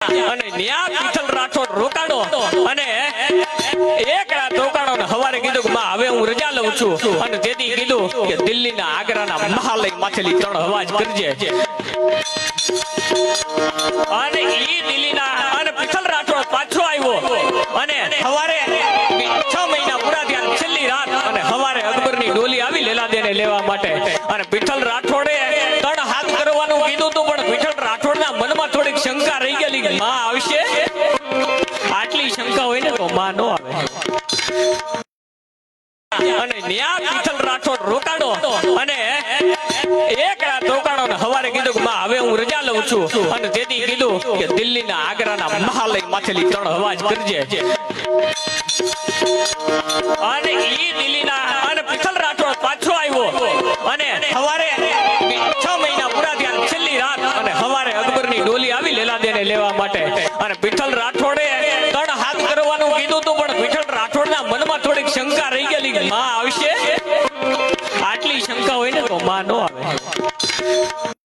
અને ન્યા પીઠલ રાઠોડ રોકાણો અને એક રાત રોકાણો ને હવારે કીધું કે માં હવે હું રજા લઉં છું અને તેથી કીધું કે દિલ્હીના આગ્રાના મહાલય માથેલી 3 અવાજ કરજે અને ઈ દિલ્હીના અને પીઠલ રાઠોડ પાછો આવ્યો અને હવારે 6 મહિના પૂરા થયા છેલ્લી રાત અને હવારે અકબરની ડોલી આવી લેલાદેને લેવા માટે અને પીઠલ રાઠોડે 3 હાથ કરવાનું કીધું તું પણ પીઠલ રાઠોડના મનમાં થોડીક શંકા રહી ગયેલી કે માં આવશે આટલી શંકા હોય ને તો માં નો આવે અને ન્યા પીઠલ રાઠોડ રોકાણો અને એક રાત રોકાણો ને હવારે કીધું કે માં હવે હું રજા લઉં છું અને તેથી કીધું કે દિલ્હીના આગ્રાના મહાલય માથેલી 3 અવાજ કરજે અને ઈ દિલ્હીના અને પીઠલ રાઠોડ પાછો આવ્યો અને હવારે 6 મહિના પૂરા થયા છેલ્લી રાત અને હવારે અકબરની ડોલી આવી લેલાદેને લેવા માટે અને પીઠલ રાઠોડે 3 હાથ કરવાનું કીધું તું પણ પીઠલ રાઠોડના મનમાં થોડીક શંકા રહી ગયેલી કે માં આવશે આટલી શંકા હોય ને તો માં નો આવે